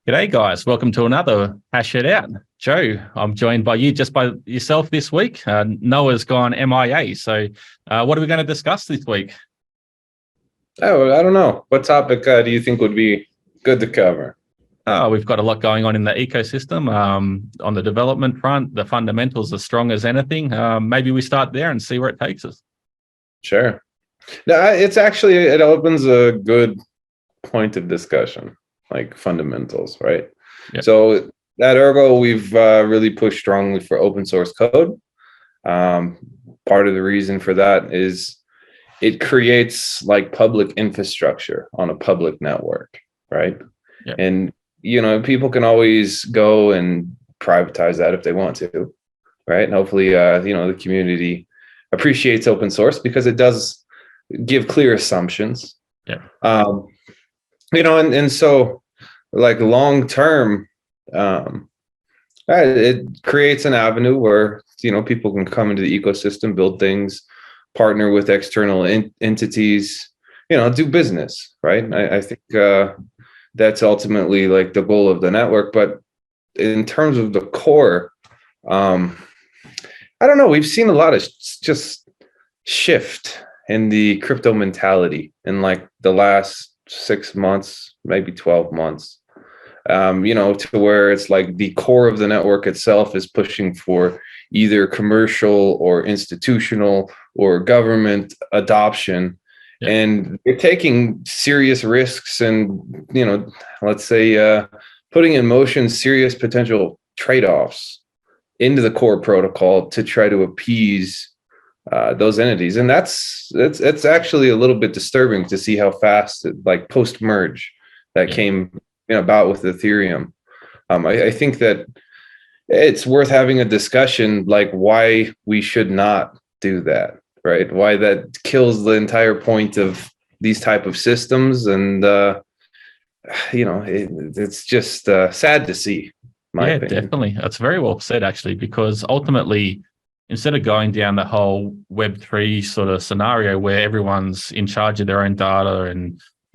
G'day, guys. Welcome to another Hash It Out. Joe, I'm joined by you, just by yourself this week. Noah's gone MIA. So, what are we going to discuss this week? Oh, I don't know. What topic do you think would be good to cover? We've got a lot going on in the ecosystem. On the development front, the fundamentals are strong as anything. Maybe we start there and see where it takes us. Sure. No, it opens a good point of discussion, like fundamentals, right? Yep. So at Ergo, we've really pushed strongly for open source code. Part of the reason for that is it creates like public infrastructure on a public network, right? Yep. And people can always go and privatize that if they want to, right? And hopefully, the community appreciates open source because it does give clear assumptions. Yeah. And so like long term, it creates an avenue where people can come into the ecosystem, build things, partner with external entities, do business, right? I think that's ultimately like the goal of the network. But in terms of the core, I don't know. We've seen a lot of just shift in the crypto mentality in like the last 6 months, maybe 12 months. To where it's like the core of the network itself is pushing for either commercial or institutional or government adoption. Yeah. And they're taking serious risks and, let's say putting in motion serious potential trade-offs into the core protocol to try to appease those entities. And it's actually a little bit disturbing to see how fast, like post-merge, that came about with Ethereum. I think that it's worth having a discussion like why we should not do that, right? Why that kills the entire point of these type of systems. And, it's just sad to see. My opinion. Definitely. That's very well said, actually, because ultimately, instead of going down the whole Web3 sort of scenario where everyone's in charge of their own data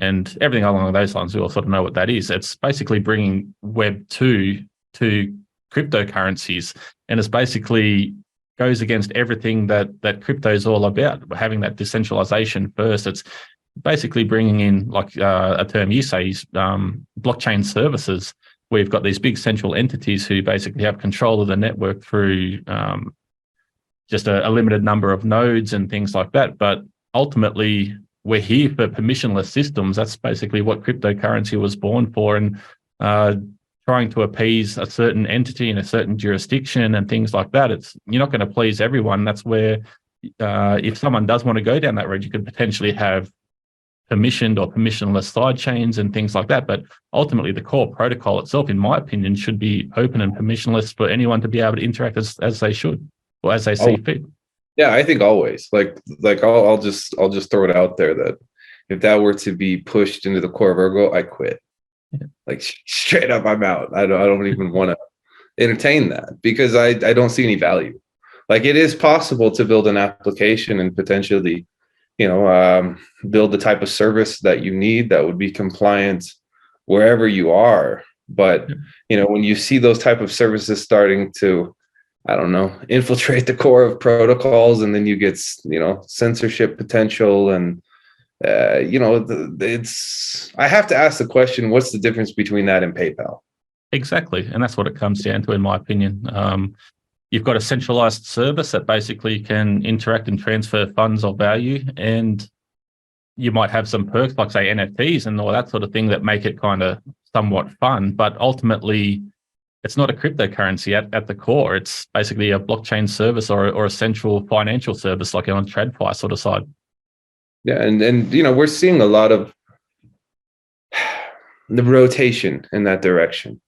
and everything along those lines, we all sort of know what that is. It's basically bringing Web2 to cryptocurrencies, and it's basically goes against everything that crypto is all about. Having that decentralization first, it's basically bringing in, like a term you say, is blockchain services. We've got these big central entities who basically have control of the network through just a limited number of nodes and things like that. But ultimately, we're here for permissionless systems. That's basically what cryptocurrency was born for. And trying to appease a certain entity in a certain jurisdiction and things like that, you're not going to please everyone. That's where if someone does want to go down that road, you could potentially have permissioned or permissionless side chains and things like that. But ultimately, the core protocol itself, in my opinion, should be open and permissionless for anyone to be able to interact as they should or as they see fit. Yeah, I think always. Like I'll just throw it out there that if that were to be pushed into the core of Ergo, I quit. Yeah. Like straight up, I'm out. I don't even want to entertain that because I don't see any value. Like it is possible to build an application and potentially build the type of service that you need that would be compliant wherever you are. But, when you see those type of services starting to, I don't know, infiltrate the core of protocols, and then you get, censorship potential. And, I have to ask the question, what's the difference between that and PayPal? Exactly. And that's what it comes down to, in my opinion. You've got a centralized service that basically can interact and transfer funds of value, and you might have some perks like, say, NFTs and all that sort of thing that make it kind of somewhat fun. But ultimately, it's not a cryptocurrency at the core. It's basically a blockchain service or a central financial service, like on TradFi sort of side. Yeah, and we're seeing a lot of the rotation in that direction.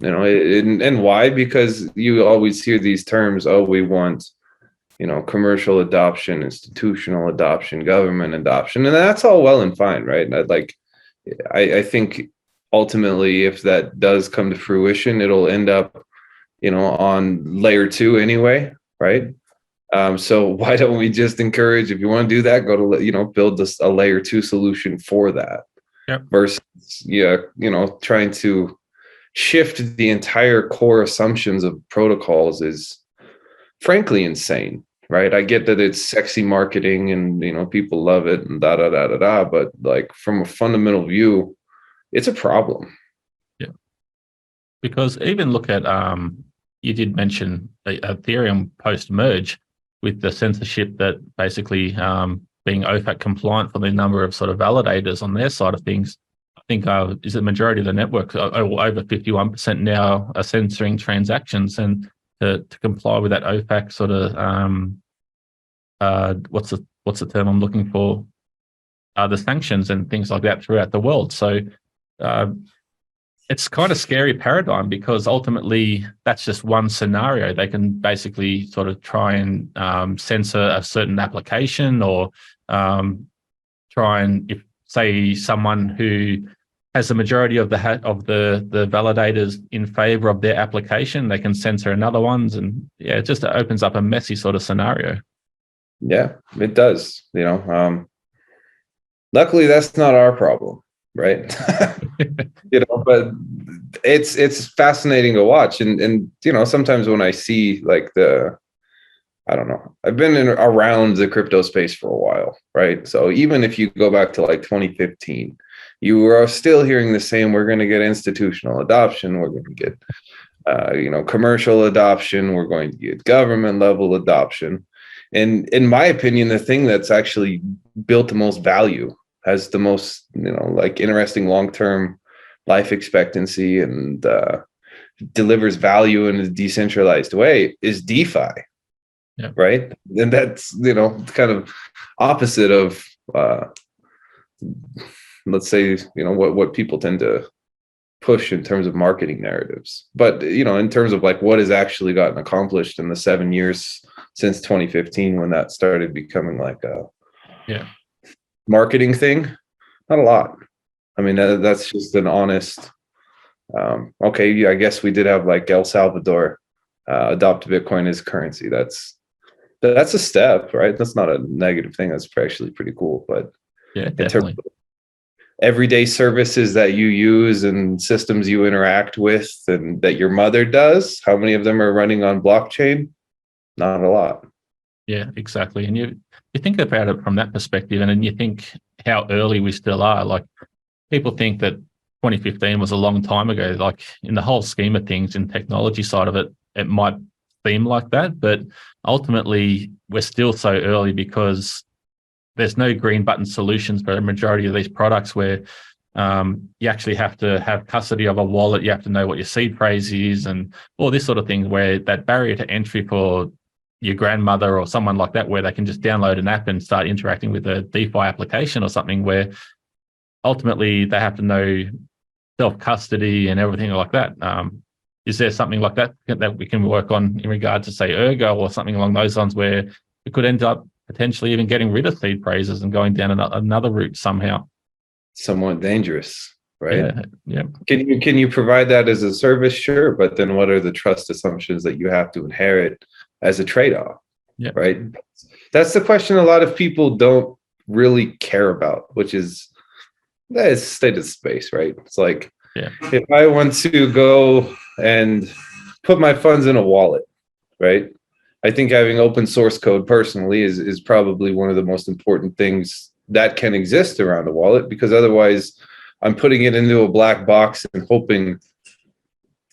And why? Because you always hear these terms, oh, we want, commercial adoption, institutional adoption, government adoption, and that's all well and fine, right? I think ultimately, if that does come to fruition, it'll end up, on layer 2 anyway, right? So why don't we just encourage, if you want to do that, go to, build a layer 2 solution for that. Yep. Versus, trying to shift the entire core assumptions of protocols is frankly insane, right? I get that it's sexy marketing and people love it and da da da da da, but like from a fundamental view, it's a problem. Yeah, because even look at you did mention Ethereum post merge with the censorship that basically being OFAC compliant for the number of sort of validators on their side of things. I think is the majority of the network, over 51% now, are censoring transactions, and to comply with that OFAC sort of what's the term I'm looking for? The sanctions and things like that throughout the world. So it's kind of scary paradigm, because ultimately that's just one scenario. They can basically sort of try and censor a certain application, or try and, if say someone who has the majority of the validators in favor of their application, they can censor another ones, and yeah, it just opens up a messy sort of scenario. Yeah, it does. Luckily that's not our problem, right? But it's fascinating to watch, and sometimes when I see like I don't know, I've been around the crypto space for a while, right? So even if you go back to like 2015, you are still hearing the same: we're going to get institutional adoption, we're going to get commercial adoption, we're going to get government level adoption. And in my opinion, the thing that's actually built the most value, has the most like interesting long-term life expectancy, and delivers value in a decentralized way, is DeFi. Yeah. Right. And that's kind of opposite of let's say what people tend to push in terms of marketing narratives. But in terms of like what has actually gotten accomplished in the 7 years since 2015, when that started becoming like a marketing thing, not a lot. I mean, that's just an honest okay, I guess we did have like El Salvador adopt Bitcoin as currency. That's a step, right? That's not a negative thing. That's actually pretty cool. But yeah, in terms of everyday services that you use and systems you interact with and that your mother does, how many of them are running on blockchain? Not a lot. Yeah, exactly. And you think about it from that perspective, and then you think how early we still are. Like, people think that 2015 was a long time ago. Like, in the whole scheme of things, in technology side of it, it might seem like that, but ultimately we're still so early, because there's no green button solutions for a majority of these products, where you actually have to have custody of a wallet. You have to know what your seed phrase is and all this sort of thing, where that barrier to entry for your grandmother or someone like that, where they can just download an app and start interacting with a DeFi application or something, where ultimately they have to know self-custody and everything like that. Is there something like that we can work on in regard to, say, Ergo or something along those lines, where we could end up potentially even getting rid of seed phrases and going down another route somehow? Somewhat dangerous, right? Yeah. Can you provide that as a service? Sure, but then what are the trust assumptions that you have to inherit as a trade-off? Yeah. Right. That's the question a lot of people don't really care about, which is that is state of space, right? It's like, if I want to go and put my funds in a wallet, right? I think having open source code personally is probably one of the most important things that can exist around a wallet, because otherwise I'm putting it into a black box and hoping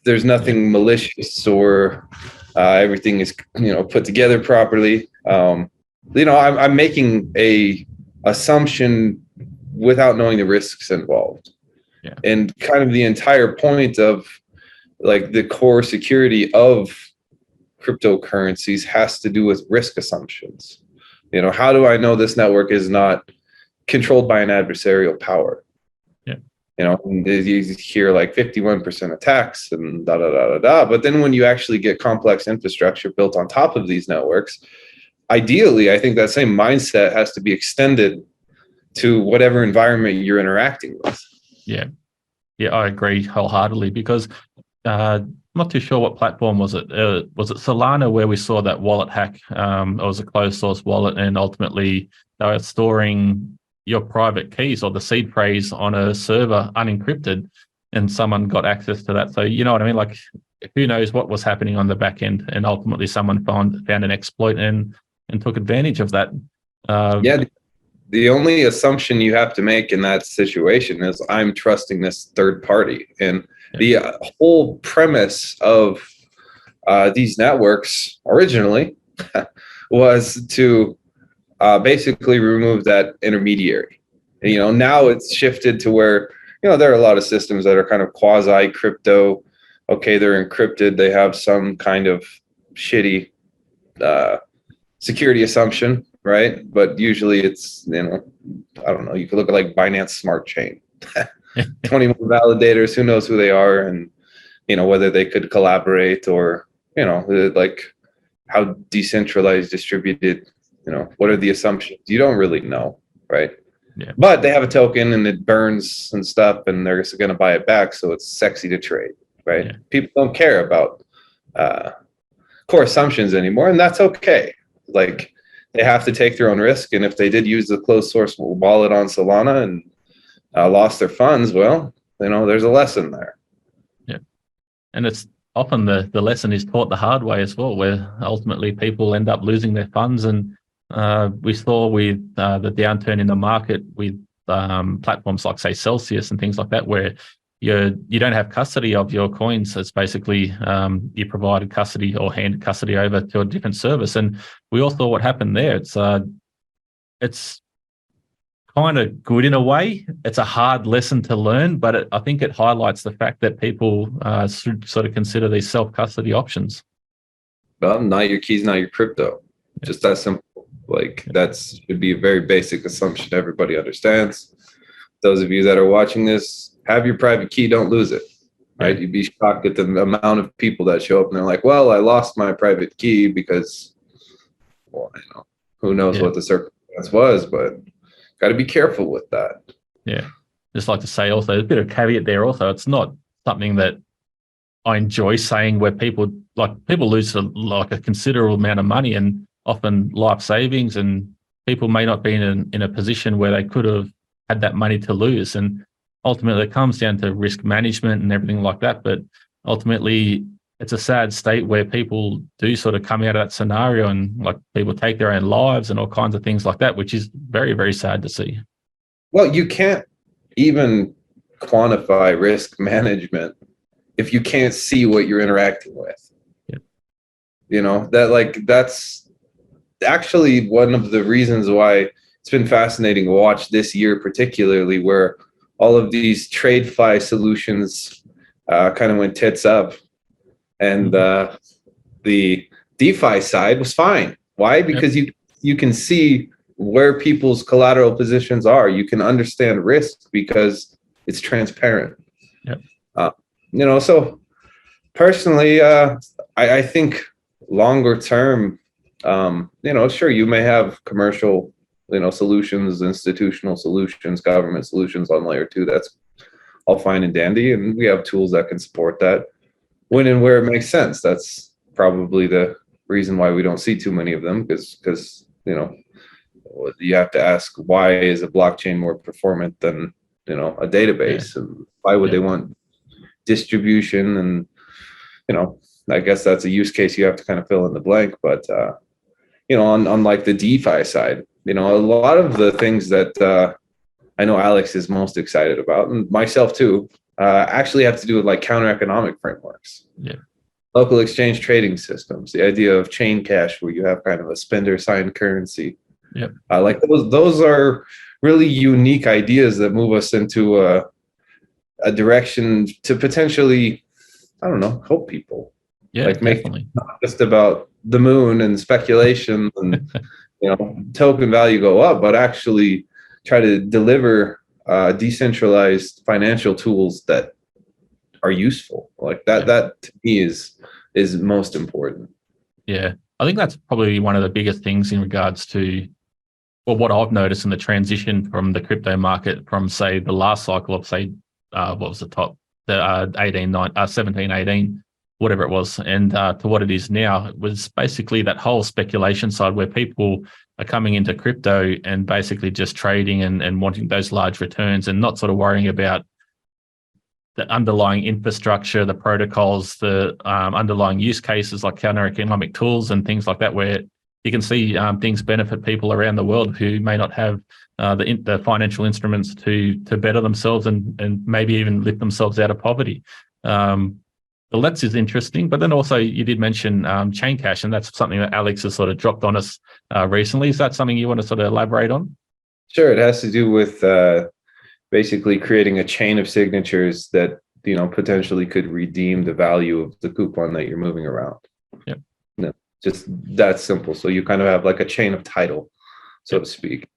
there's nothing malicious, or everything is put together properly. I'm making a assumption without knowing the risks involved. Yeah. And kind of the entire point of like the core security of cryptocurrencies has to do with risk assumptions. How do I know this network is not controlled by an adversarial power? You hear like 51% attacks and da da da da da. But then when you actually get complex infrastructure built on top of these networks, ideally, I think that same mindset has to be extended to whatever environment you're interacting with. Yeah, I agree wholeheartedly, because I'm not too sure what platform was it. Was it Solana, where we saw that wallet hack? It was a closed source wallet, and ultimately they were storing your private keys or the seed phrase on a server unencrypted. and someone got access to that. So you know what I mean? Like, who knows what was happening on the back end, and ultimately someone found an exploit and took advantage of that. Yeah. The only assumption you have to make in that situation is I'm trusting this third party. And the whole premise of these networks originally was to basically remove that intermediary. And, now it's shifted to where, there are a lot of systems that are kind of quasi crypto. Okay, they're encrypted. They have some kind of shitty security assumption, right? But usually it's, I don't know, you could look at like Binance Smart Chain. 20 more validators, who knows who they are, and whether they could collaborate, or like how decentralized, distributed, what are the assumptions? You don't really know, right? Yeah. But they have a token and it burns and stuff, and they're going to buy it back, so it's sexy to trade, right? Yeah. People don't care about core assumptions anymore, and that's okay. Like, they have to take their own risk, and if they did use the closed source wallet on Solana and lost their funds, well, there's a lesson there. Yeah, and it's often the lesson is taught the hard way as well, where ultimately people end up losing their funds. And we saw with the downturn in the market with platforms like, say, Celsius and things like that, where you don't have custody of your coins. It's basically you provided custody or handed custody over to a different service. And we all saw what happened there. It's kind of good in a way. It's a hard lesson to learn, but I think it highlights the fact that people should sort of consider these self-custody options. Well, not your keys, not your crypto. Yeah. Just that simple. Like, that should be a very basic assumption everybody understands. Those of you that are watching this, have your private key, don't lose it. Right? You'd be shocked at the amount of people that show up and they're like, well, I lost my private key because, well, who knows what the circumstance was, but got to be careful with that. Yeah. Just like to say also, there's a bit of caveat there also. It's not something that I enjoy saying, where people lose like a considerable amount of money and often life savings, and people may not be in a position where they could have had that money to lose. And ultimately it comes down to risk management and everything like that. But ultimately it's a sad state where people do sort of come out of that scenario, and like people take their own lives and all kinds of things like that, which is very, very sad to see. Well, you can't even quantify risk management if you can't see what you're interacting with. Yeah. That's actually one of the reasons why it's been fascinating to watch this year, particularly, where all of these TradeFi solutions kind of went tits up, and the DeFi side was fine. Why? Because you can see where people's collateral positions are. You can understand risk because it's transparent. Yep. So personally, I think longer term, sure, you may have commercial, solutions, institutional solutions, government solutions on layer 2. That's all fine and dandy, and we have tools that can support that when and where it makes sense. That's probably the reason why we don't see too many of them, because you have to ask, why is a blockchain more performant than a database, and why would they want distribution? And I guess that's a use case you have to kind of fill in the blank. But on like the DeFi side, a lot of the things that I know Alex is most excited about, and myself too, actually have to do with like counter economic frameworks. Yeah. Local exchange trading systems, the idea of chain cash, where you have kind of a spender signed currency. Yep. Like those are really unique ideas that move us into a direction to potentially, I don't know, help people. Yeah, like definitely. Make not just about the moon and speculation and token value go up, but actually try to deliver decentralized financial tools that are useful. Like that. That to me is most important. Yeah, I think that's probably one of the biggest things in regards to, well, what I've noticed in the transition from the crypto market from, say, the last cycle of, say, what was the top, the 17, 18, whatever it was, and to what it is now. It was basically that whole speculation side where people are coming into crypto and basically just trading and wanting those large returns and not sort of worrying about the underlying infrastructure, the protocols, the underlying use cases like counter economic tools and things like that, where you can see things benefit people around the world who may not have the financial instruments to better themselves and maybe even lift themselves out of poverty. The Let's is interesting, but then also you did mention Chain Cash, and that's something that Alex has sort of dropped on us recently. Is that something you want to sort of elaborate on? Sure. It has to do with basically creating a chain of signatures that, you know, potentially could redeem the value of the coupon that you're moving around. Yep. No, just that simple. So you kind of have like a chain of title, so to speak.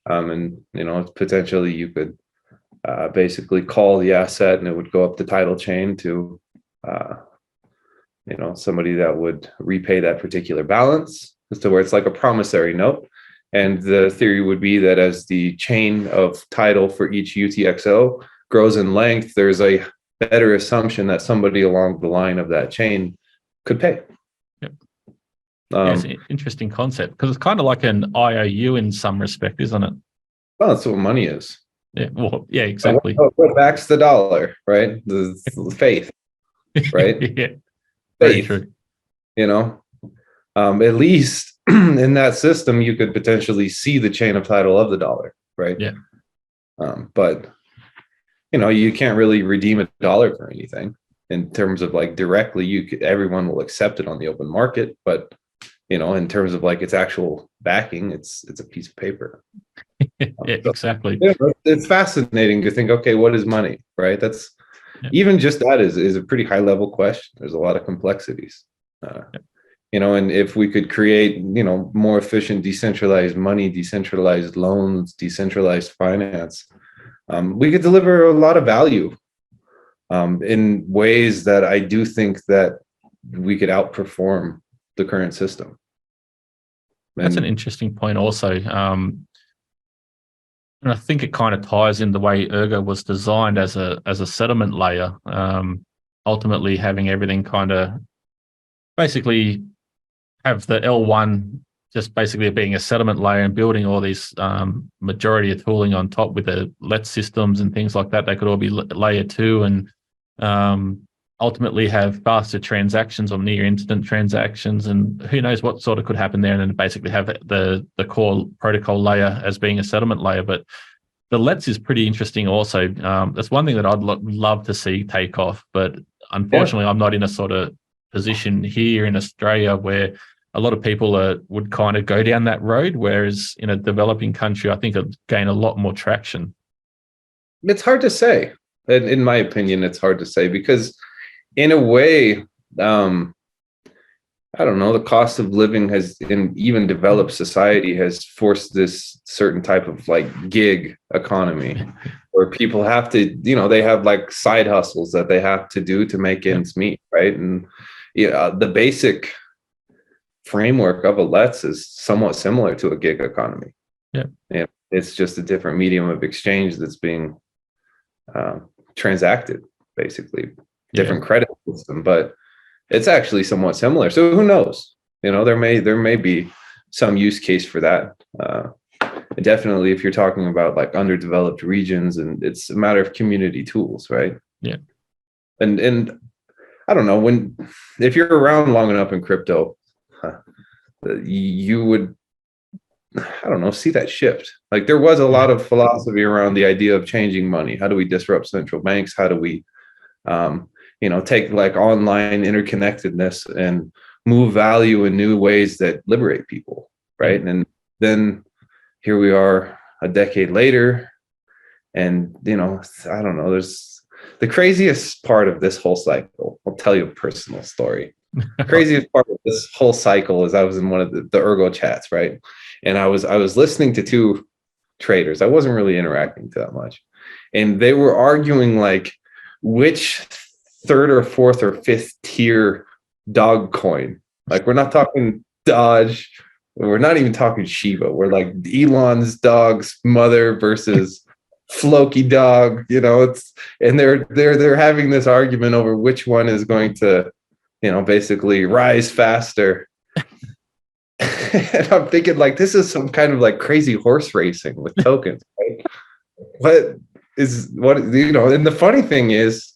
And, you know, potentially you could basically call the asset and it would go up the title chain to, you know, somebody that would repay that particular balance, as to where it's like a promissory note. And the theory would be that as the chain of title for each UTXO grows in length, there's a better assumption that somebody along the line of that chain could pay. Yep. It's an interesting concept, because it's kind of like an IOU in some respect, isn't it? Well, that's what money is. Yeah, well, yeah, exactly. What backs the dollar, right? The faith, right? Yeah, very Faith, true. you know, at least in that system, you could potentially see the chain of title of the dollar, right? Yeah. But, you know, you can't really redeem a dollar for anything in terms of like directly. Everyone will accept it on the open market, but, you know, in terms of like its actual backing, it's a piece of paper. Yeah, exactly. Yeah, it's fascinating to think, okay, what is money, right? That's even just that is a pretty high level question. There's a lot of complexities, you know, and if we could create, you know, more efficient, decentralized money, decentralized loans, decentralized finance, we could deliver a lot of value in ways that I do think that we could outperform the current system. That's an interesting point also. And I think it kind of ties in the way Ergo was designed as a settlement layer, ultimately having everything kind of basically have the L1 just basically being a settlement layer and building all these majority of tooling on top with the Let's systems and things like that. They could all be layer 2 and ultimately have faster transactions or near instant transactions, and who knows what sort of could happen there, and then basically have the core protocol layer as being a settlement layer. But the Let's is pretty interesting also. That's one thing that I'd love to see take off, but unfortunately I'm not in a sort of position here in Australia where a lot of people would kind of go down that road, whereas in a developing country I think it'd gain a lot more traction. It's hard to say. In my opinion, it's hard to say, because in a way, I don't know, the cost of living has, in even developed society, has forced this certain type of like gig economy where people have to, you know, they have like side hustles that they have to do to make ends meet, right? And yeah, the basic framework of a Let's is somewhat similar to a gig economy. Yeah. And it's just a different medium of exchange that's being transacted, basically. Different credit system, but it's actually somewhat similar. So who knows? You know, there may be some use case for that. Definitely, if you're talking about like underdeveloped regions, and it's a matter of community tools, right? Yeah. And I don't know, if you're around long enough in crypto, you would, I don't know, see that shift. Like there was a lot of philosophy around the idea of changing money. How do we disrupt central banks? How do we you know, take like online interconnectedness and move value in new ways that liberate people, right? And then here we are a decade later, and, you know, I don't know, there's the craziest part of this whole cycle. I'll tell you a personal story. The craziest part of this whole cycle is I was in one of the Ergo chats, right? And I was listening to two traders. I wasn't really interacting that much. And they were arguing like which third or fourth or fifth tier dog coin. Like we're not talking Dodge, we're not even talking Shiba. We're like Elon's dog's mother versus Floki dog, you know, and they're having this argument over which one is going to, you know, basically rise faster. And I'm thinking like this is some kind of like crazy horse racing with tokens, right? But is what, and the funny thing is,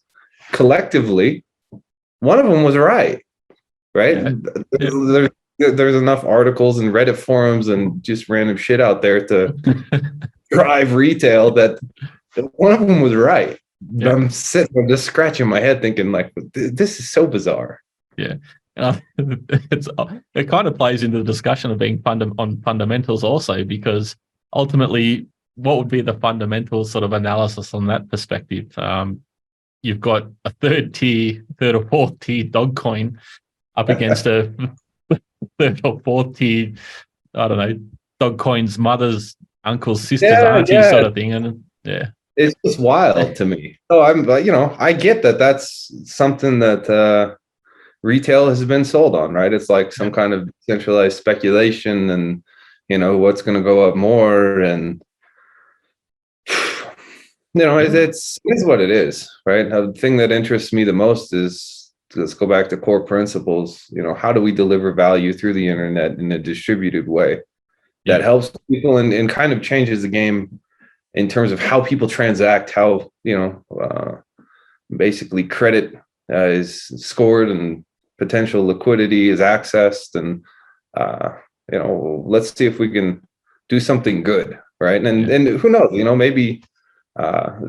collectively, one of them was right? Yeah. There's enough articles and Reddit forums and just random shit out there to drive retail that one of them was right. Yeah. I'm just scratching my head thinking like, this is so bizarre. Yeah. It kind of plays into the discussion of being on fundamentals also, because ultimately, what would be the fundamental sort of analysis on that perspective? You've got a third or fourth tier dog coin up against a third or fourth tier, I don't know, dog coin's mothers, uncles, sisters, aunties sort of thing. And yeah, it's just wild to me. So I get that that's something that retail has been sold on, right? It's like some kind of centralized speculation and, what's going to go up more. And, it's what it is, right? The thing that interests me the most is, let's go back to core principles. How do we deliver value through the internet in a distributed way that helps people and kind of changes the game in terms of how people transact, how, basically credit is scored and potential liquidity is accessed. And, let's see if we can do something good, right? And who knows, maybe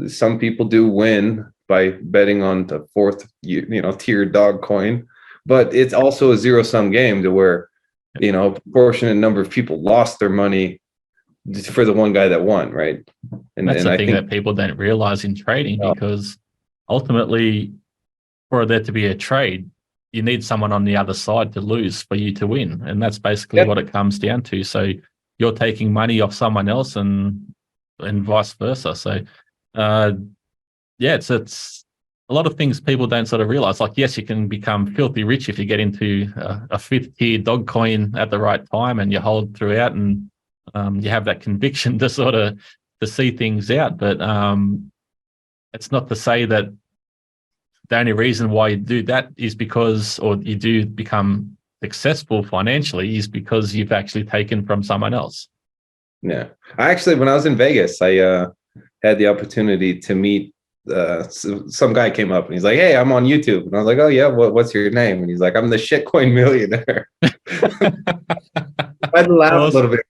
some people do win by betting on the fourth, tier dog coin, but it's also a zero-sum game to where, a proportionate number of people lost their money just for the one guy that won, right? And that's the thing that people don't realize in trading, because ultimately, for there to be a trade, you need someone on the other side to lose for you to win. And that's basically what it comes down to. So you're taking money off someone else and vice versa. So, it's a lot of things people don't sort of realize. Like, yes, you can become filthy rich if you get into a fifth tier dog coin at the right time and you hold throughout, and you have that conviction to sort of to see things out. But it's not to say that the only reason why you do that is because, or you do become successful financially, is because you've actually taken from someone else. Yeah. When I was in Vegas, I had the opportunity to meet some guy came up and he's like, "Hey, I'm on YouTube." And I was like, "Oh yeah, what's your name?" And he's like, "I'm the shitcoin millionaire." I laughed a little bit.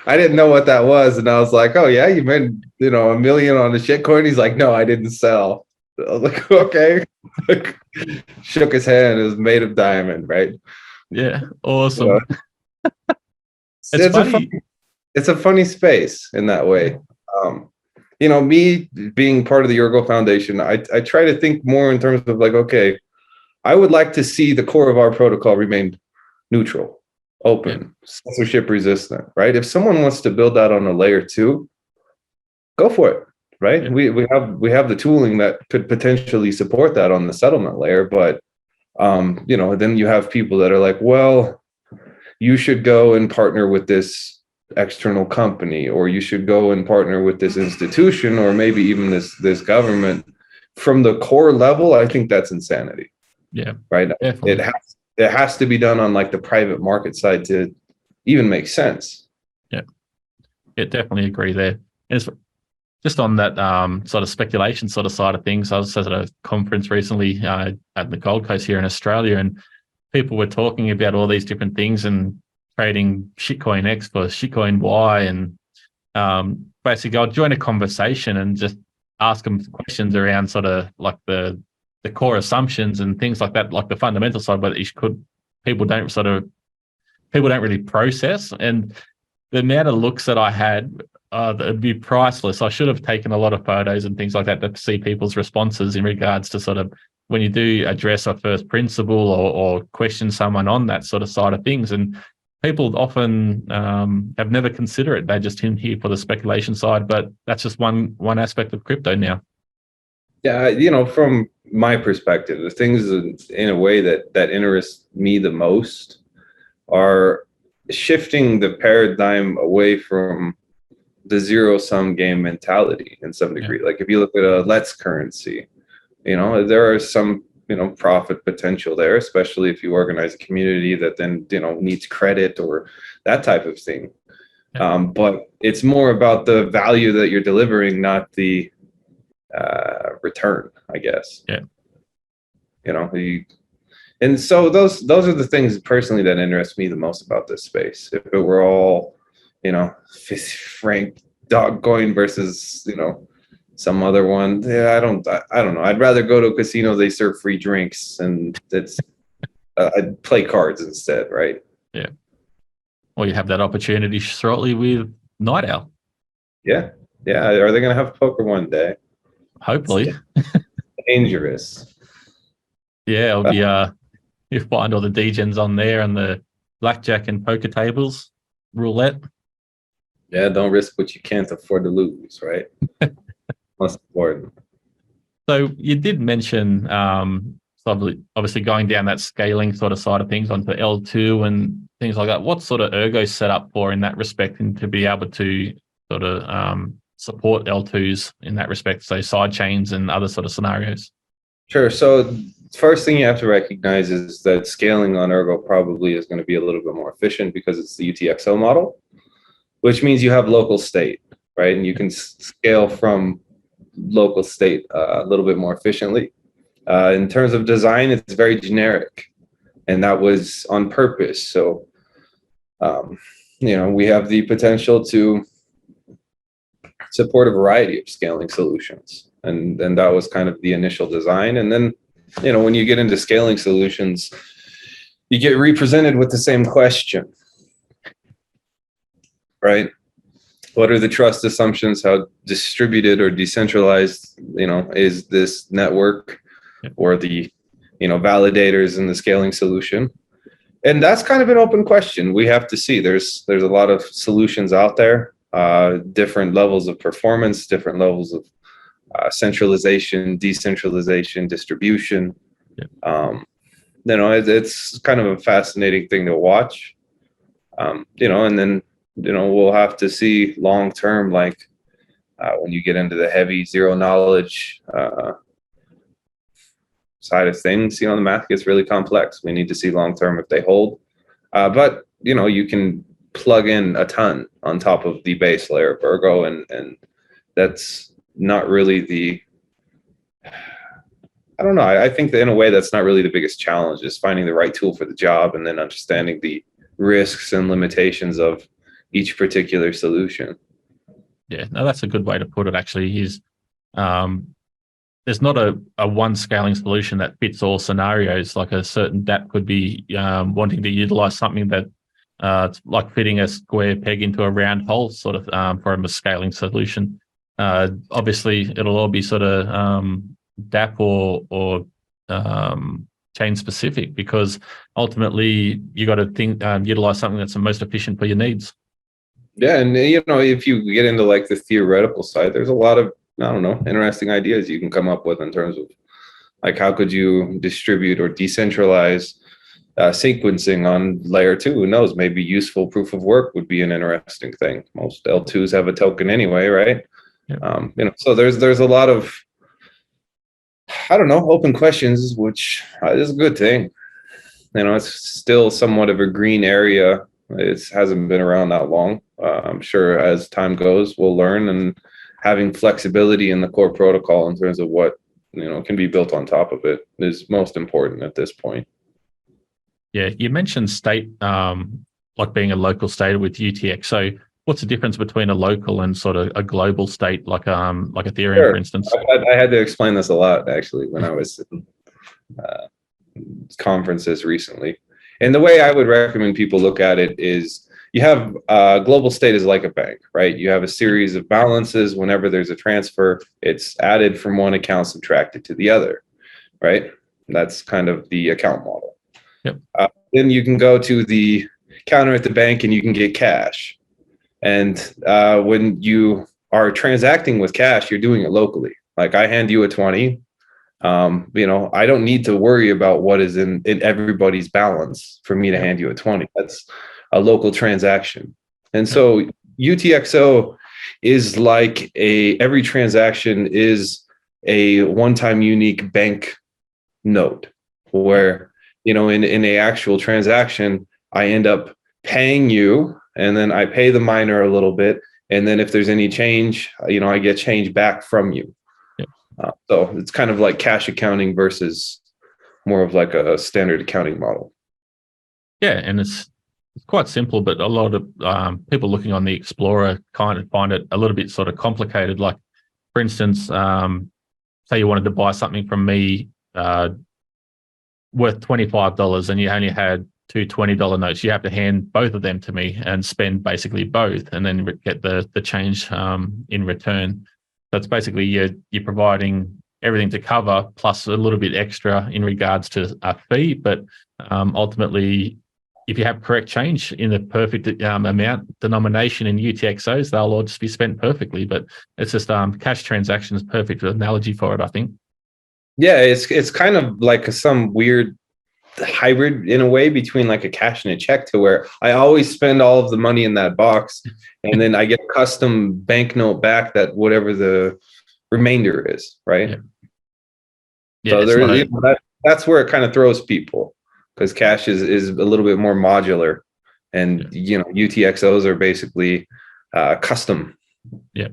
I didn't know what that was. And I was like, "Oh yeah, you made, $1 million on the shitcoin?" He's like, "No, I didn't sell." I was like, "Okay." Shook his hand. It was made of diamond, right? Yeah. Awesome. It's a funny space in that way. Me being part of the Ergo Foundation, I try to think more in terms of like, okay, I would like to see the core of our protocol remain neutral, open, censorship resistant, right? If someone wants to build that on a layer 2, go for it, right? Yeah. We have the tooling that could potentially support that on the settlement layer, but then you have people that are like, well, you should go and partner with this external company, or you should go and partner with this institution, or maybe even this government. From the core level, I think that's insanity. Yeah, right. Definitely. It has to be done on like the private market side to even make sense. Yeah, definitely agree there. And it's just on that sort of speculation sort of side of things. I was at a conference recently at the Gold Coast here in Australia, and people were talking about all these different things and trading shitcoin X for shitcoin Y, and basically I'll join a conversation and just ask them questions around sort of like the core assumptions and things like that, like the fundamental side, but people don't really process. And the amount of looks that I had, it'd be priceless. I should have taken a lot of photos and things like that to see people's responses in regards to sort of when you do address a first principle or question someone on that sort of side of things. And people often have never considered it. They're just in here for the speculation side, but that's just one aspect of crypto now. Yeah, from my perspective, the things in a way that interest me the most are shifting the paradigm away from the zero-sum game mentality in some degree. Yeah. Like if you look at a Let's currency, there are some profit potential there, especially if you organize a community that then needs credit or that type of thing. Yeah. But it's more about the value that you're delivering, not the return, I guess. Yeah. You know, and so those are the things personally that interest me the most about this space. If it were all, you know, frank dog coin versus, you know, some other one, yeah, I don't know. I'd rather go to a casino, they serve free drinks, and it's I'd play cards instead, right? Yeah. Or you have that opportunity shortly with Night Owl. Yeah. Yeah. Are they going to have poker one day? Hopefully. It's dangerous. Yeah, it'll be you find all the degens on there and the blackjack and poker tables, roulette. Yeah, don't risk what you can't afford to lose, right? Most important. So you did mention obviously going down that scaling sort of side of things onto L2 and things like that. What sort of Ergo set up for in that respect, and to be able to sort of support L2s in that respect, so side chains and other sort of scenarios? Sure. So first thing you have to recognize is that scaling on Ergo probably is going to be a little bit more efficient because it's the UTXO model, which means you have local state, right? And you can scale from local state a little bit more efficiently. In terms of design, it's very generic, and that was on purpose. So, you know, we have the potential to support a variety of scaling solutions, and that was kind of the initial design. And then, you know, when you get into scaling solutions, you get represented with the same question, right? What are the trust assumptions? How distributed or decentralized, you know, is this network, or the, you know, validators in the scaling solution? And that's kind of an open question. We have to see. There's a lot of solutions out there, different levels of performance, different levels of centralization, decentralization, distribution. You know, it's kind of a fascinating thing to watch. You know, and then, you know, we'll have to see long term, like when you get into the heavy zero knowledge side of things, you know, the math gets really complex. We need to see long term if they hold. But, you know, you can plug in a ton on top of the base layer of Ergo, and that's not really the, I don't know. I think that in a way that's not really the biggest challenge, is finding the right tool for the job and then understanding the risks and limitations of each particular solution. Yeah, no, that's a good way to put it, actually. Is there's not a one scaling solution that fits all scenarios. Like a certain DApp could be wanting to utilize something that it's like fitting a square peg into a round hole, sort of, from a scaling solution. Obviously, it'll all be sort of DApp or chain specific, because ultimately you got to think utilize something that's the most efficient for your needs. Yeah, and you know, if you get into like the theoretical side, there's a lot of, I don't know, interesting ideas you can come up with in terms of like how could you distribute or decentralize sequencing on layer 2. Who knows? Maybe useful proof of work would be an interesting thing. Most L2s have a token anyway, right? Yeah. You know, so there's a lot of, I don't know, open questions, which is a good thing. You know, it's still somewhat of a green area. It hasn't been around that long. I'm sure as time goes, we'll learn, and having flexibility in the core protocol in terms of what, you know, can be built on top of it is most important at this point. Yeah, you mentioned state, like being a local state with UTXO. What's the difference between a local and sort of a global state, like Ethereum, Sure. for instance? I had to explain this a lot, actually, when I was in conferences recently. And the way I would recommend people look at it is, you have global state is like a bank, right? You have a series of balances. Whenever there's a transfer, it's added from one account, subtracted to the other, right? That's kind of the account model. Yep. Then you can go to the counter at the bank and you can get cash. And when you are transacting with cash, you're doing it locally. Like I hand you a 20. You know, I don't need to worry about what is in everybody's balance for me to hand you a 20. That's a local transaction. And so UTXO is like every transaction is a one-time unique bank node, where, you know, in a actual transaction, I end up paying you, and then I pay the miner a little bit. And then if there's any change, you know, I get change back from you. Yep. So it's kind of like cash accounting versus more of like a standard accounting model. Yeah, and it's quite simple, but a lot of people looking on the Explorer kind of find it a little bit sort of complicated. Like, for instance, say you wanted to buy something from me worth $25 and you only had two $20 notes, you have to hand both of them to me and spend basically both and then get the change in return. So it's basically you're providing everything to cover plus a little bit extra in regards to a fee, but ultimately, if you have correct change in the perfect amount denomination in UTXOs, they'll all just be spent perfectly. But it's just cash transactions, perfect analogy for it, I think. Yeah, it's kind of like some weird hybrid in a way between like a cash and a check, to where I always spend all of the money in that box and then I get a custom banknote back that whatever the remainder is, right? Yeah. Yeah, So there, that's where it kind of throws people, because cash is a little bit more modular, and UTXOs are basically custom. Yeah.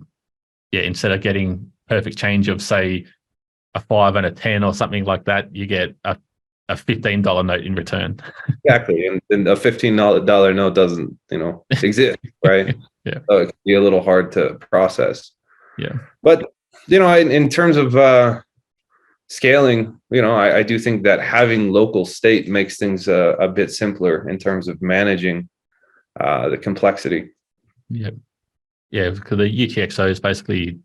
Instead of getting perfect change of say a 5 and a 10 or something like that, you get a $15 note in return. Exactly, and a $15 note doesn't exist, right? Yeah. So it can be a little hard to process. Yeah. But in terms of scaling, I do think that having local state makes things a bit simpler in terms of managing the complexity. Yeah. Yeah, because the UTXO is basically,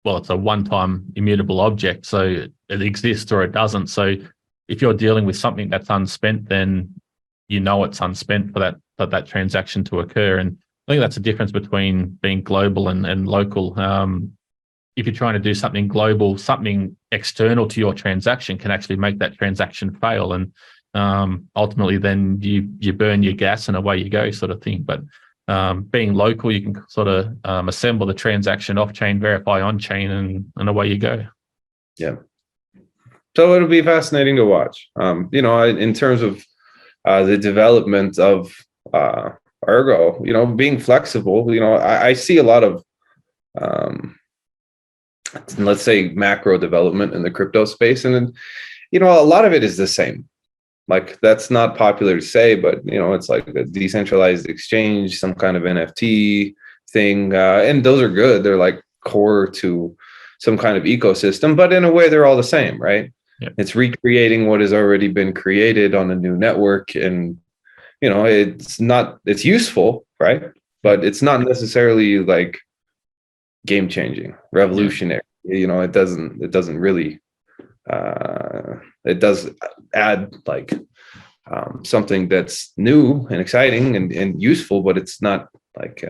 well, it's a one-time immutable object, so it exists or it doesn't. So if you're dealing with something that's unspent, then it's unspent for that transaction to occur. And I think that's the difference between being global and local. If you're trying to do something global, something external to your transaction can actually make that transaction fail. And ultimately, then you burn your gas and away you go, sort of thing. But being local, you can sort of assemble the transaction off-chain, verify on-chain, and away you go. Yeah. So it'll be fascinating to watch. In terms of the development of Ergo, being flexible, I see a lot of, let's say, macro development in the crypto space. And, a lot of it is the same. Like, that's not popular to say, but, it's like a decentralized exchange, some kind of NFT thing. And those are good. They're like core to some kind of ecosystem, but in a way they're all the same, right? Yeah. It's recreating what has already been created on a new network. And, it's useful, right? But it's not necessarily like game changing, revolutionary. Yeah. It doesn't really, it does add like something that's new and exciting and useful, but it's not like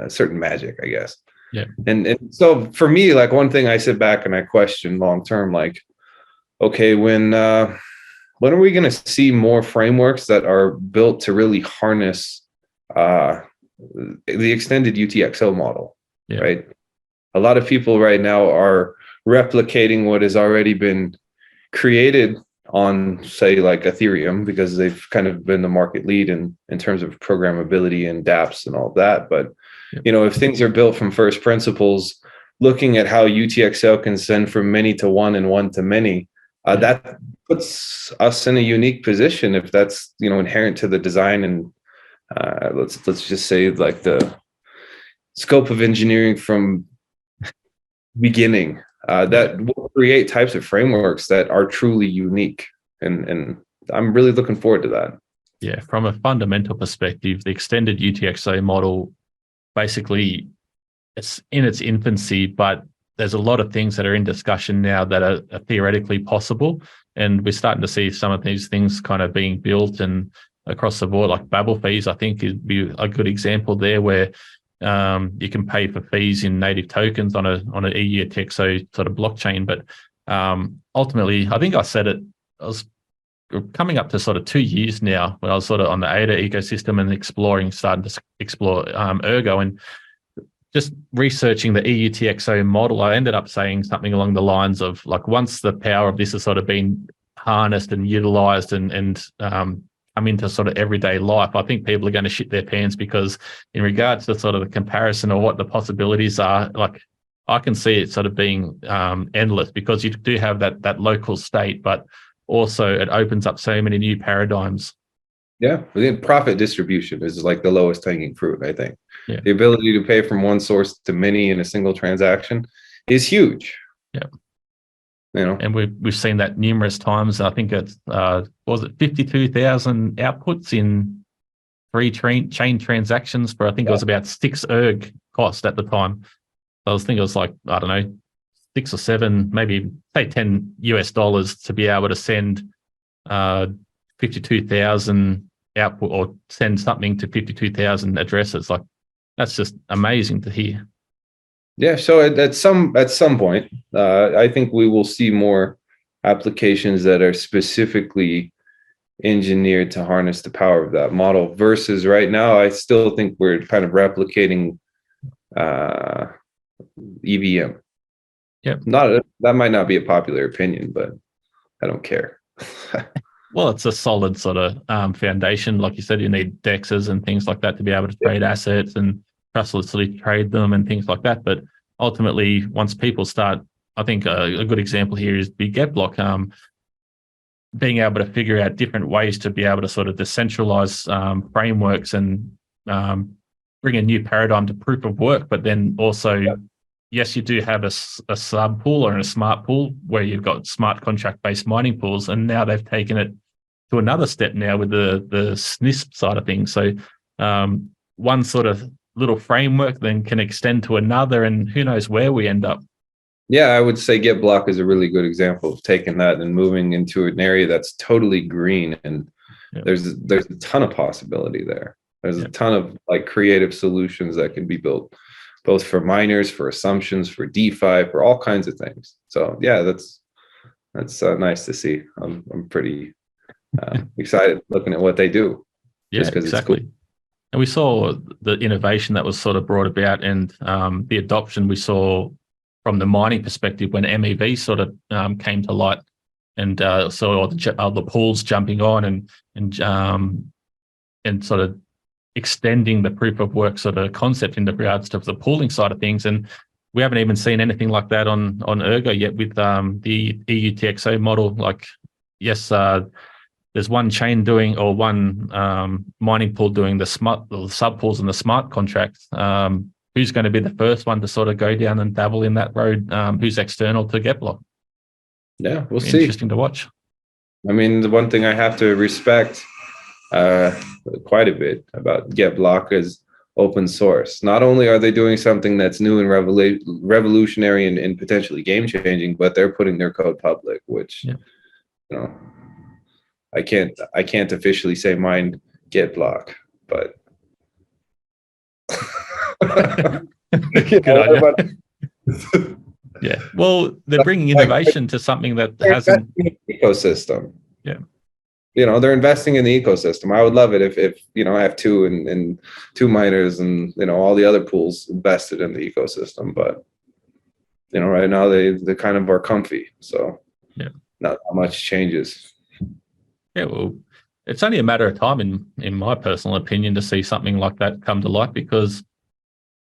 certain magic, I guess. Yeah. And so for me, like, one thing I sit back and I question long term, like, okay, when are we going to see more frameworks that are built to really harness the extended UTXO model, Yeah. right? A lot of people right now are replicating what has already been created on, say, like Ethereum, because they've kind of been the market lead in terms of programmability and dApps and all of that. But, if things are built from first principles, looking at how UTXO can send from many to one and one to many, that puts us in a unique position, if that's, inherent to the design. And let's just say, like, the scope of engineering from beginning, that will create types of frameworks that are truly unique. And I'm really looking forward to that. Yeah, from a fundamental perspective, the extended UTXO model, basically, it's in its infancy, but there's a lot of things that are in discussion now that are theoretically possible. And we're starting to see some of these things kind of being built and across the board, like Babel fees, I think, would be a good example there, where you can pay for fees in native tokens on an eUTXO sort of blockchain. But ultimately, I think I said it, I was coming up to sort of 2 years now when I was sort of on the ADA ecosystem and starting to explore Ergo, and just researching the eUTXO model. I ended up saying something along the lines of, like, once the power of this has sort of been harnessed and utilized and come into sort of everyday life, I think people are going to shit their pants, because in regards to sort of the comparison or what the possibilities are, like, I can see it sort of being endless, because you do have that local state, but also it opens up so many new paradigms. Yeah, I think profit distribution is like the lowest hanging fruit, I think. Yeah. The ability to pay from one source to many in a single transaction is huge. Yeah. You know, and we've seen that numerous times. I think it's was it 52,000 outputs in 3 chain transactions for, I think it was about 6 erg cost at the time. So I was thinking it was like, I don't know, 6 or 7, maybe say $10 to be able to send 52,000 output, or send something to 52,000 addresses. Like, that's just amazing to hear. Yeah, so at some point, I think we will see more applications that are specifically engineered to harness the power of that model. Versus right now, I still think we're kind of replicating EVM. Yeah, that might not be a popular opinion, but I don't care. well, it's a solid sort of foundation. Like you said, you need dexes and things like that to be able to trade assets and trustlessly trade them and things like that. But ultimately, once people start, I think a good example here is the GetBlock, being able to figure out different ways to be able to sort of decentralize frameworks and bring a new paradigm to proof of work. But then also, yes, you do have a sub pool or a smart pool where you've got smart contract based mining pools, and now they've taken it to another step now with the SNISP side of things. So one sort of little framework then can extend to another, and who knows where we end up. Yeah, I would say GetBlock is a really good example of taking that and moving into an area that's totally green, and there's a ton of possibility there. There's a ton of like creative solutions that can be built, both for miners, for assumptions, for DeFi, for all kinds of things. So yeah, that's nice to see. I'm pretty excited looking at what they do. Yeah, just 'cause exactly. it's cool. And we saw the innovation that was sort of brought about, and the adoption we saw from the mining perspective when MEV sort of came to light, and saw all the pools jumping on and sort of extending the proof of work sort of concept in regards to the pooling side of things. And we haven't even seen anything like that on Ergo yet with the eUTXO model. Like, yes, there's one chain doing, or one mining pool doing the sub pools and the smart contracts. Who's going to be the first one to sort of go down and dabble in that road? Who's external to GetBlock? Yeah, we'll see. Interesting to watch. I mean, the one thing I have to respect quite a bit about GetBlock is open source. Not only are they doing something that's new and revolutionary and potentially game changing, but they're putting their code public, which you know, I can't officially say mine GetBlock, but yeah, well, they're bringing innovation to something that hasn't ecosystem. Yeah, you know, they're investing in the ecosystem. I would love it if you know, I have two and 2 miners and, you know, all the other pools invested in the ecosystem. But you know, right now they kind of are comfy, so not much changes. Yeah, well, it's only a matter of time, in my personal opinion, to see something like that come to light, because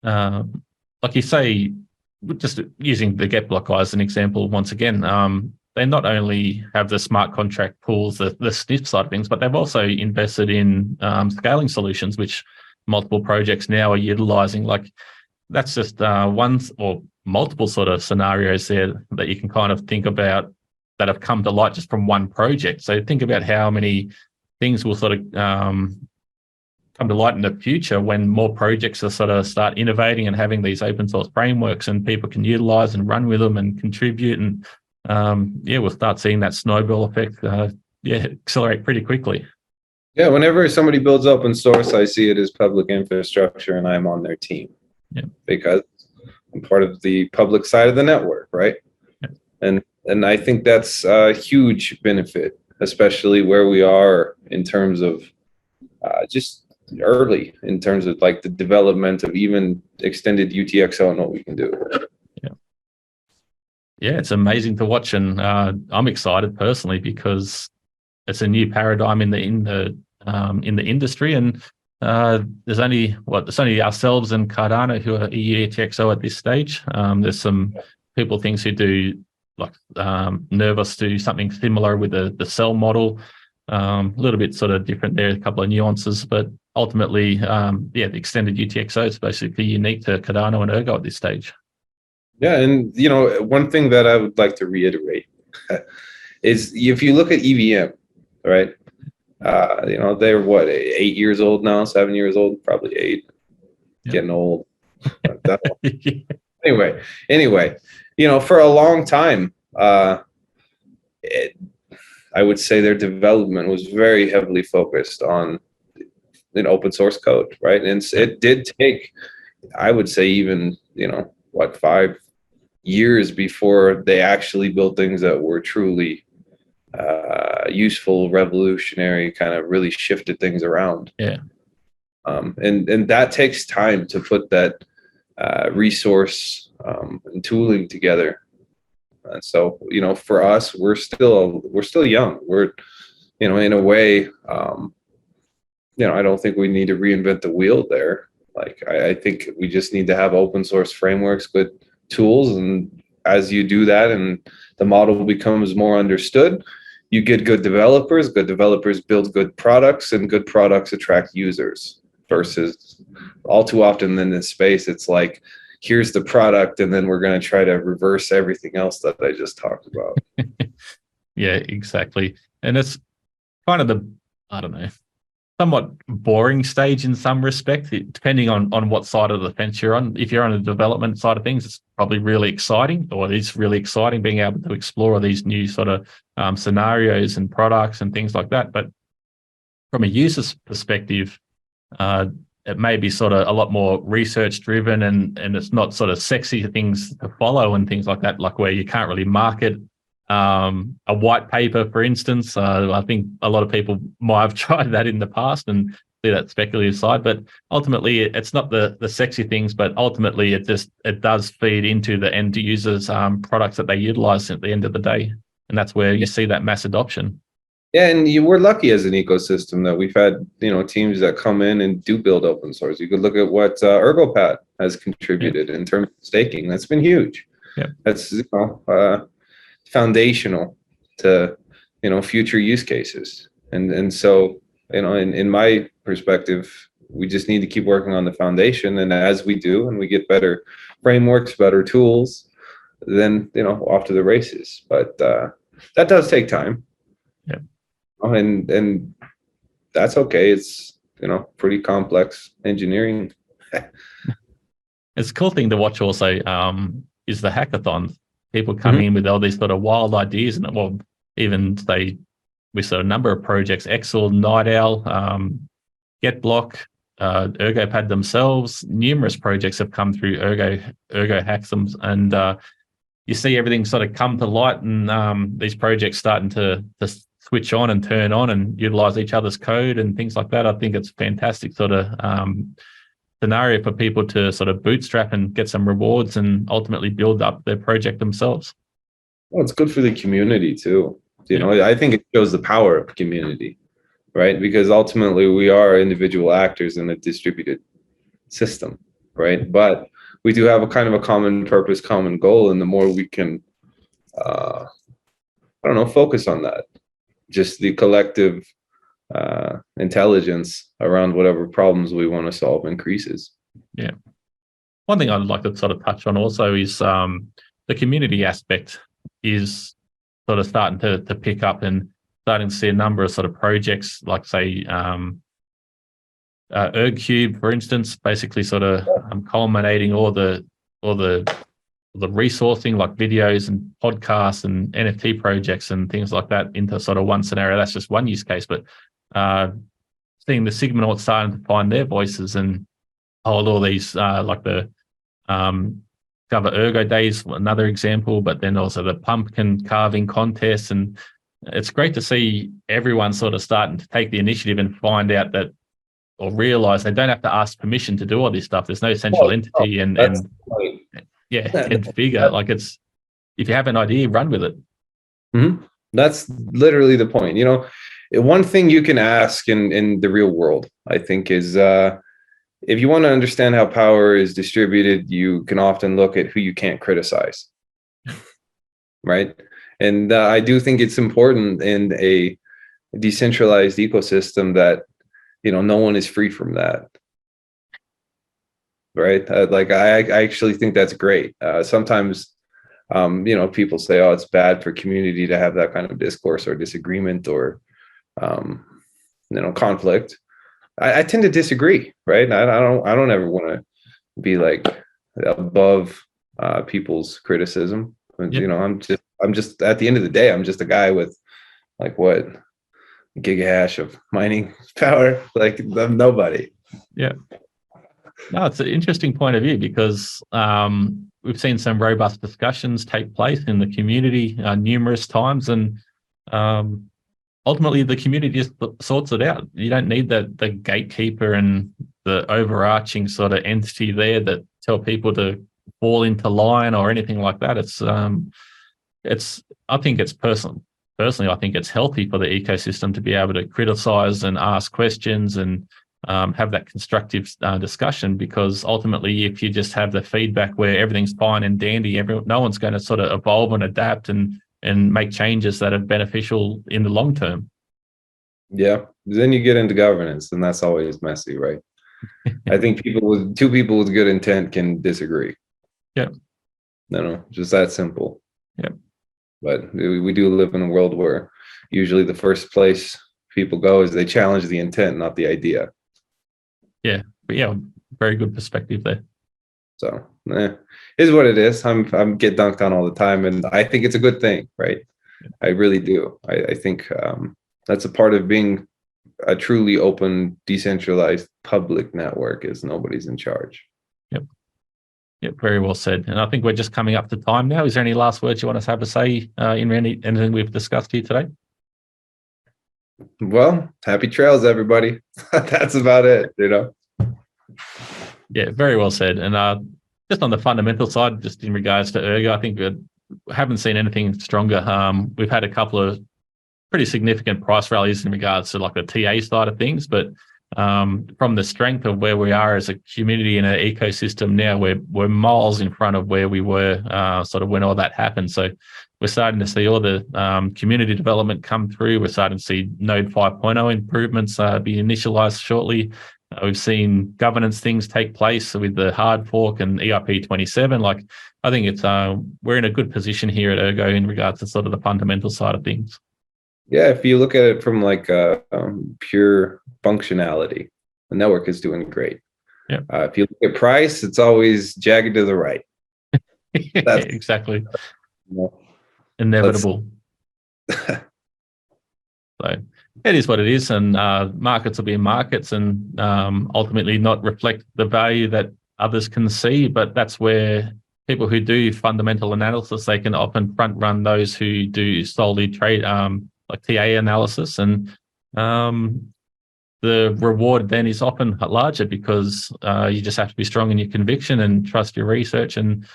like you say, just using the GetBlock guy as an example once again, they not only have the smart contract pools, the SNIP side of things, but they've also invested in scaling solutions, which multiple projects now are utilizing. Like, that's just one or multiple sort of scenarios there that you can kind of think about that have come to light just from one project. So think about how many things will sort of come to light in the future when more projects are sort of start innovating and having these open source frameworks, and people can utilize and run with them and contribute. And we'll start seeing that snowball effect accelerate pretty quickly. Yeah, whenever somebody builds open source, I see it as public infrastructure, and I'm on their team because I'm part of the public side of the network, right? And I think that's a huge benefit, especially where we are in terms of just early in terms of like the development of even extended UTXO and what we can do. Yeah, it's amazing to watch, and I'm excited personally because it's a new paradigm in the industry, and There's only ourselves and Cardano who are eUTXO at this stage. There's some people things who do like Nervous do something similar with the cell model. A little bit sort of different there, a couple of nuances, but ultimately, the extended UTXO is basically unique to Cardano and Ergo at this stage. Yeah, and one thing that I would like to reiterate is if you look at EVM, right? They're what, 8 years old now, 7 years old, probably 8. Yep. Getting old. Anyway, for a long time, I would say their development was very heavily focused on open source code, right? And it did take, I would say, even 5 years before they actually built things that were truly useful, revolutionary, kind of really shifted things around. Yeah. And that takes time to put that resource and tooling together. And so, for us, we're still young. We're, in a way, I don't think we need to reinvent the wheel there. Like, I think we just need to have open source frameworks, good tools. And as you do that and the model becomes more understood, you get good developers build good products, and good products attract users. Versus all too often in this space, it's like, here's the product, and then we're going to try to reverse everything else that I just talked about. Yeah, exactly. And it's kind of somewhat boring stage in some respect, depending on what side of the fence you're on. If you're on the development side of things, it's probably really exciting, or it is really exciting being able to explore these new sort of scenarios and products and things like that. But from a user's perspective, it may be sort of a lot more research driven, and it's not sort of sexy things to follow and things like that, like where you can't really market a white paper, for instance. I think a lot of people might have tried that in the past and see that speculative side, but ultimately it's not the sexy things, but ultimately it does feed into the end users products that they utilize at the end of the day. And that's where you see that mass adoption. Yeah, and we're lucky as an ecosystem that we've had, teams that come in and do build open source. You could look at what ErgoPad has contributed in terms of staking. That's been huge. Yeah, that's foundational to future use cases. And so in my perspective, we just need to keep working on the foundation. And as we do, and we get better frameworks, better tools, then off to the races. But that does take time. Yeah. And that's okay. It's pretty complex engineering. It's a cool thing to watch also is the hackathon. People come in with all these sort of wild ideas, and we saw a number of projects: Excel, Night Owl, GetBlock, ErgoPad themselves. Numerous projects have come through Ergo hacks them, and you see everything sort of come to light, and these projects starting to switch on and turn on and utilize each other's code and things like that. I think it's a fantastic sort of scenario for people to sort of bootstrap and get some rewards and ultimately build up their project themselves. Well, it's good for the community too. I think it shows the power of community, right? Because ultimately we are individual actors in a distributed system, right? But we do have a kind of a common purpose, common goal, and the more we can, focus on that, just the collective intelligence around whatever problems we want to solve increases. Yeah. One thing I'd like to sort of touch on also is the community aspect is sort of starting to pick up, and starting to see a number of sort of projects like, say, ErgCube, for instance, basically sort of culminating all the resourcing, like videos and podcasts and NFT projects and things like that, into sort of one scenario. That's just one use case, but seeing the Sigmanauts starting to find their voices and hold all these, like the Cover Ergo Days, another example, but then also the pumpkin carving contests. And it's great to see everyone sort of starting to take the initiative and find out that, or realize they don't have to ask permission to do all this stuff. There's no central entity and head figure. Like, it's, if you have an idea, run with it. Mm-hmm. That's literally the point. one thing you can ask in the real world, I think, is if you want to understand how power is distributed, you can often look at who you can't criticize, right? And I do think it's important in a decentralized ecosystem that, no one is free from that, right? Like I actually think that's great. Sometimes, people say, oh, it's bad for community to have that kind of discourse or disagreement or, conflict. I tend to disagree, right? I don't ever want to be like above people's criticism. Yep. I'm just at the end of the day, I'm just a guy with like what gigahash of mining power. Like I'm nobody. Yeah. No, it's an interesting point of view because we've seen some robust discussions take place in the community numerous times, and ultimately the community just sorts it out. You don't need the gatekeeper and the overarching sort of entity there that tell people to fall into line or anything like that. I think it's personally, I think it's healthy for the ecosystem to be able to criticize and ask questions and have that constructive discussion, because ultimately if you just have the feedback where everything's fine and dandy, no one's going to sort of evolve and adapt and make changes that are beneficial in the long term. Yeah. Then you get into governance, and that's always messy, right? I think two people with good intent can disagree. Yeah. Just that simple. Yeah. But we do live in a world where usually the first place people go is they challenge the intent, not the idea. Yeah. But yeah, very good perspective there. So is what it is. I'm get dunked on all the time, and I think it's a good thing, right? I really do. I think that's a part of being a truly open, decentralized public network is nobody's in charge. Yep. Yep. Very well said. And I think we're just coming up to time now. Is there any last words you want us to have to say in anything we've discussed here today? Well, happy trails, everybody. That's about it, Yeah, very well said. And just on the fundamental side, just in regards to Ergo, I think we haven't seen anything stronger. We've had a couple of pretty significant price rallies in regards to like the TA side of things, but from the strength of where we are as a community and an ecosystem now, we're miles in front of where we were sort of when all that happened. So we're starting to see all the community development come through. We're starting to see Node 5.0 improvements be initialized shortly. We've seen governance things take place with the hard fork and EIP27. Like, I think it's we're in a good position here at Ergo in regards to sort of the fundamental side of things. Yeah, if you look at it from like pure functionality, the network is doing great. Yeah. If you look at price, it's always jagged to the right. Exactly. Inevitable. So it is what it is, and markets will be markets, and ultimately not reflect the value that others can see. But that's where people who do fundamental analysis, they can often front run those who do solely trade like TA analysis, and the reward then is often larger because you just have to be strong in your conviction and trust your research, and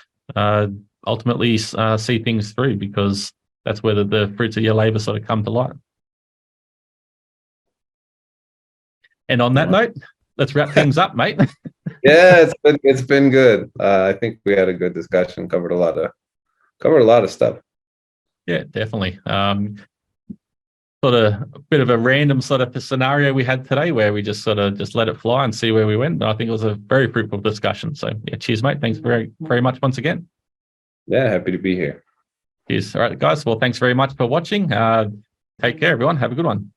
ultimately see things through, because that's where the fruits of your labor sort of come to light. And on that note, let's wrap things up, mate. Yeah, it's been good. I think we had a good discussion. Covered a lot of stuff. Yeah, definitely. Sort of a bit of a random sort of scenario we had today where we just sort of just let it fly and see where we went. And I think it was a very fruitful discussion. So yeah, cheers, mate. Thanks very, very much once again. Yeah, happy to be here. Cheers. All right, guys. Well, thanks very much for watching. Take care, everyone. Have a good one.